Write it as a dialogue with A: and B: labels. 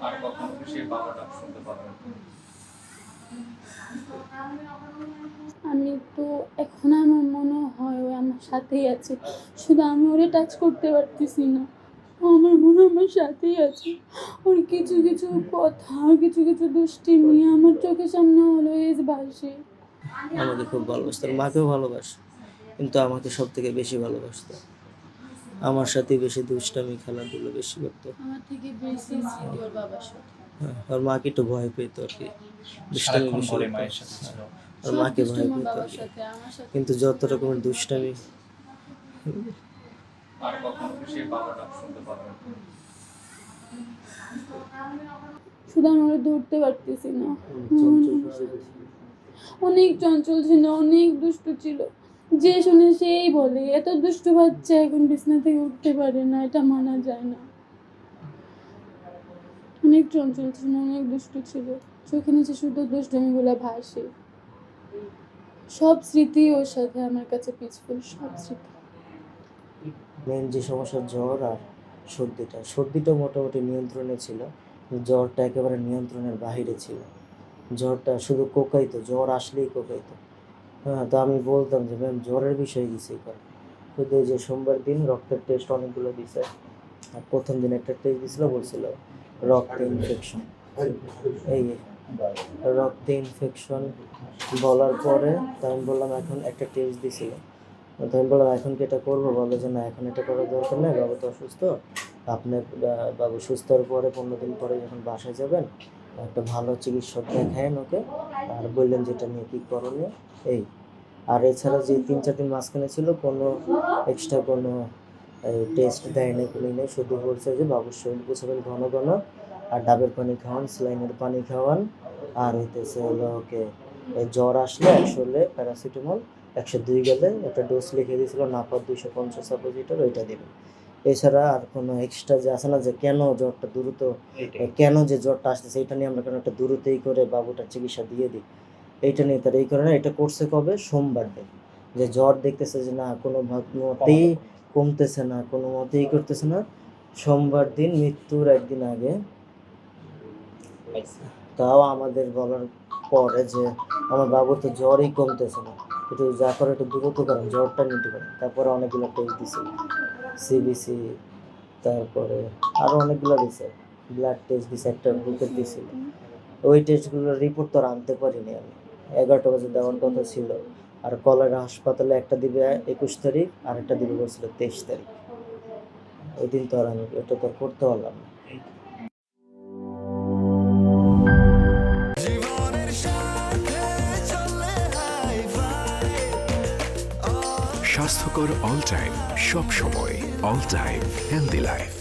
A: আর কখনো কি সেই বাবার ডাক শুনতে পারবেন?
B: আমি তো এখন আমার মনে হয় ও আমার সাথেই আছে। শুধু আমি ওরে টাচ করতে পারতেছি না। ও আমার মনে হয় আমার সাথেই আছে। ওর কিছু, কিছু কথা, কিছু, কিছু দুষ্টিমি আমার চোখের সামনে অলওয়েজ ভাসে।
C: আমাকে খুব ভালোবাসতো, আর মাকেও ভালোবাসে, কিন্তু আমাকে সবথেকে বেশি ভালোবাসতো। আমার সাথে বেশি দুষ্টামি খেলাধুলো বেশি করতো।
B: আমার থেকে বেশি স্মৃতি ওর বাবার সাথে।
C: হ্যাঁ, আর মাকে একটু ভয় পেত আর কি, দুষ্টামি
A: সারাক্ষণ
C: বেশি
A: বলে
C: করতো।
A: মায়ের সাথে ছিল।
C: আর
B: সব
C: মাকে
B: দুষ্টু
C: ভয়
B: আমার
C: পেত আর
B: বাবার
C: কি।
B: সাথে, আমার সাথে
C: কিন্তু যত রকমের দুষ্টামি,
A: আর কখনো কি সেই বাবার ডাক শুনতে পারবেন?
B: শুধু আমি ওরে ধরতে পারতেছি না। অনেক চঞ্চল ছিল, অনেক দুষ্টু ছিল। যে শুনে সেই বলে, এত দুষ্টু বাচ্চা এখন বিছানা থেকে উঠতে পারে না, এটা মানা যায় না। অনেক চঞ্চল ছিল, অনেক দুষ্টু ছিল। চোখে নিচে শুধু দুষ্টুমিগুলো ভাসে। সব স্মৃতি ওর সাথে আমার কাছে পিসফুল, সব স্মৃতি।
C: মেন যে সমস্যা জ্বর আর সর্দিটা মোটামুটি নিয়ন্ত্রণে ছিল, জ্বরটা একেবারে নিয়ন্ত্রণের বাহিরে ছিল। জ্বরটা শুধু কোকাইতো, জ্বর আসলেই কোকাইতো। হ্যাঁ, তো আমি বলতাম যে ম্যাম জ্বরের বিষয়ে কিছুই করে। শুধু ওই যে সোমবার দিন রক্তের টেস্ট অনেকগুলো দিছে, আর প্রথম দিন একটা টেস্ট দিছিল, বলছিল রক্তে ইনফেকশন। এই রক্তে ইনফেকশন বলার পরে তো আমি বললাম এখন একটা টেস্ট দিছিল, তো আমি বললাম এখন কি এটা করবো? বলে যে না, এখন এটা করার দরকার নেই, বাবু তো অসুস্থ। আপনার বাবু সুস্থ হওয়ার পরে 15 দিন পরে যখন বাসায় যাবেন, একটা ভালো চিকিৎসক দেখায়েন ওকে, আর বললেন যেটা নিয়ে কী করণীয় এই। আর এছাড়া যে 3-4 দিন মাঝখানে ছিল, কোনো এক্সট্রা কোনো টেস্ট দেয় না, কোনো নেই। শুধু বলছে যে বাবুর শরীর গোছাবেন ঘন ঘন, আর ডাবের পানি খাওয়ান, স্যালাইনের পানি খাওয়ান, আর হইতেছে হলো ওকে জ্বর আসলে 100 হলে প্যারাসিটামল, 102 গেলে একটা ডোজ লিখে দিয়েছিল নাপার 250 সাপোজিটর, ওইটা দেবেন। এছাড়া আর কোনো এক্সট্রা যে আছে না, যে কেন জ্বরটা দ্রুত, কেন যে জ্বরটা আসতেছে এটা নিয়ে আমরা কেন একটা দ্রুতই করে বাবুটার চিকিৎসা দিয়ে দিই, এইটা নিয়ে তার এই কারণে এটা করছে কবে, সোমবার দিন। যে জ্বর দেখতেছে যে না কোনো মতেই কমতেছে না, কোনো মতেই করতেছে না, সোমবার দিন মৃত্যুর একদিন আগে তাও আমাদের বলার পরে যে আমার বাবুর তো জ্বরই কমতেছে না, একটু যা করে একটু দ্রুত করেন, জ্বরটা নিতে পারেন। তারপরে অনেকগুলো টেস্ট দিছে, সিবিসি, তারপরে আরও অনেকগুলো দিছে, ব্লাড টেস্ট দিছে, একটা বুকের দিছিল। ওই টেস্টগুলোর রিপোর্ট তো আর আনতে পারিনি আমি, 11টা বাজে দেওয়ার কথা ছিল। আর কলেরা হাসপাতালে একটা দিবে 21 তারিখ, আর একটা দিবে বলছিল 23 তারিখ। ওই দিন তো আর আমি ওটা তো আর করতে পারলাম না।
D: স্বাস্থ্যকর অল টাইম, সব সময় অল টাইম হেলদি লাইফ।